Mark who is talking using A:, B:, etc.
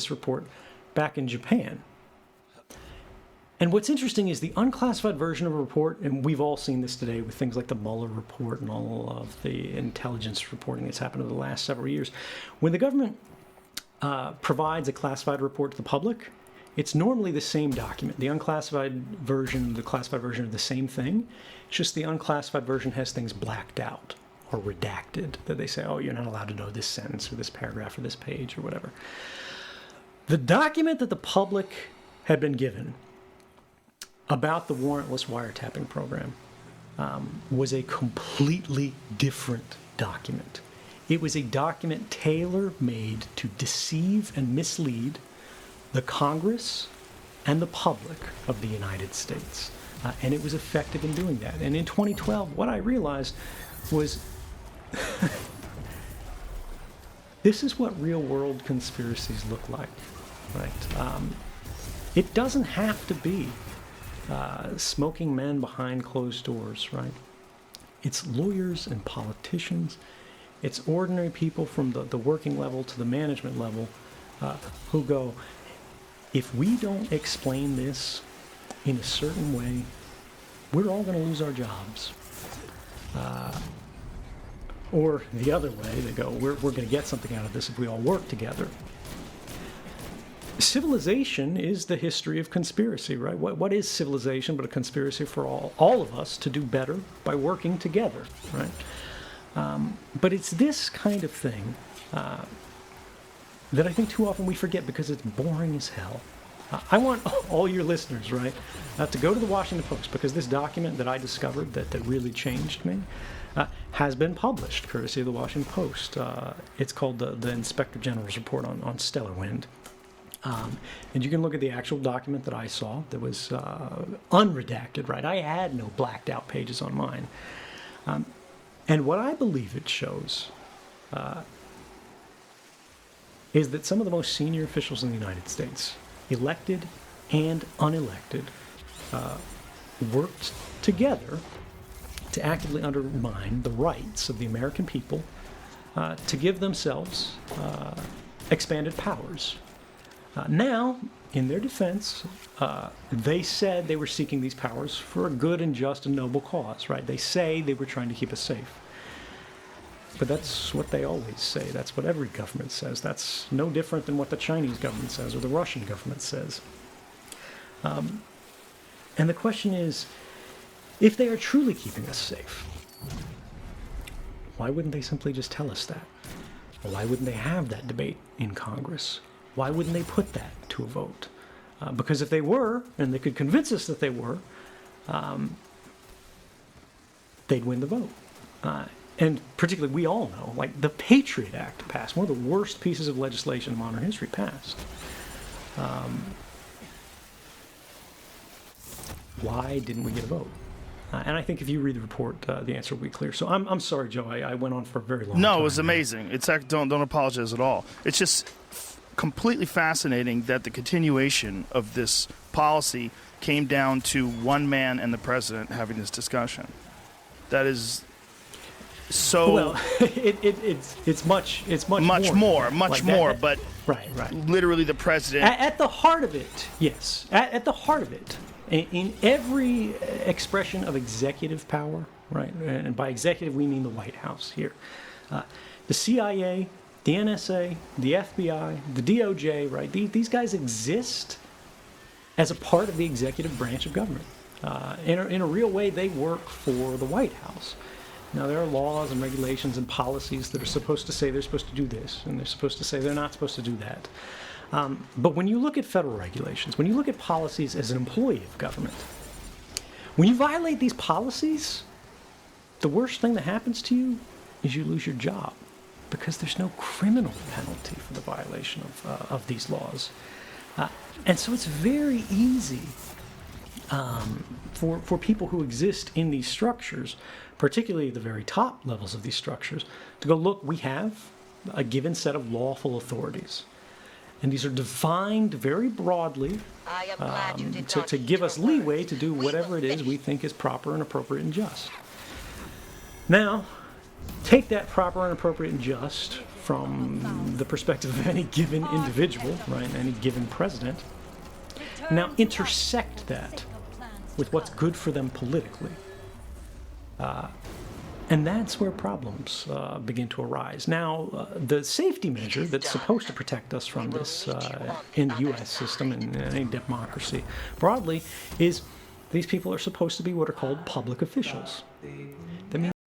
A: this report back in Japan. And what's interesting is the unclassified version of a report, and we've all seen this today with things like the Mueller report and all of the intelligence reporting that's happened over the last several years. When the government provides a classified report to the public, it's normally the same document. The unclassified version, the classified version are the same thing. It's just the unclassified version has things blacked out or redacted that they say, oh, you're not allowed to know this sentence or this paragraph or this page or whatever. The document that the public had been given about the warrantless wiretapping program was a completely different document. It was a document tailor-made to deceive and mislead the Congress and the public of the United States. And it was effective in doing that. And in 2012, what I realized was this is what real-world conspiracies look like, right? It doesn't have to be smoking men behind closed doors, right? It's lawyers and politicians. It's ordinary people from the working level to the management level who go, if we don't explain this in a certain way, we're all going to lose our jobs. Or the other way, they go, we're going to get something out of this if we all work together. Civilization is the history of conspiracy, right? What is civilization but a conspiracy for all of us to do better by working together, right? But it's this kind of thing that I think too often we forget because it's boring as hell. I want all your listeners, right, to go to the Washington Post, because this document that I discovered that really changed me has been published, courtesy of the Washington Post. It's called the Inspector General's Report on Stellar Wind. And you can look at the actual document that I saw that was unredacted, right? I had no blacked out pages on mine. And what I believe it shows is that some of the most senior officials in the United States, elected and unelected, worked together to actively undermine the rights of the American people to give themselves expanded powers. Now, in their defense, they said they were seeking these powers for a good and just and noble cause, right? They say they were trying to keep us safe. But that's what they always say. That's what every government says. That's no different than what the Chinese government says or the Russian government says. And the question is, if they are truly keeping us safe, why wouldn't they simply just tell us that? Why wouldn't they have that debate in Congress? Why wouldn't they put that to a vote? Because if they were, and they could convince us that they were, they'd win the vote. And particularly, we all know, like the Patriot Act passed, one of the worst pieces of legislation in modern history passed. Why didn't we get a vote? And I think if you read the report, the answer will be clear. So I'm sorry, Joe. I went on for a very long time.
B: No, it was amazing. It's don't apologize at all. It's just completely fascinating that the continuation of this policy came down to one man and the president having this discussion. That is so.
A: Well, it's much more,
B: but
A: right.
B: Literally, the president
A: at the heart of it, yes, at the heart of it, in every expression of executive power, right, and by executive we mean the White House here, the CIA, the NSA, the FBI, the DOJ, right? These guys exist as a part of the executive branch of government. In a real way, they work for the White House. Now, there are laws and regulations and policies that are supposed to say they're supposed to do this, and they're supposed to say they're not supposed to do that. But when you look at federal regulations, when you look at policies as an employee of government, when you violate these policies, the worst thing that happens to you is you lose your job, because there's no criminal penalty for the violation of these laws. And so it's very easy for people who exist in these structures, particularly the very top levels of these structures, to go, look, we have a given set of lawful authorities. And these are defined very broadly to give us leeway to do whatever it is we think is proper and appropriate and just. Now, take that proper and appropriate and just from the perspective of any given individual, right, any given president, now intersect that with what's good for them politically. And that's where problems begin to arise. Now, the safety measure that's supposed to protect us from this in the U.S. system and any democracy broadly is these people are supposed to be what are called public officials. That means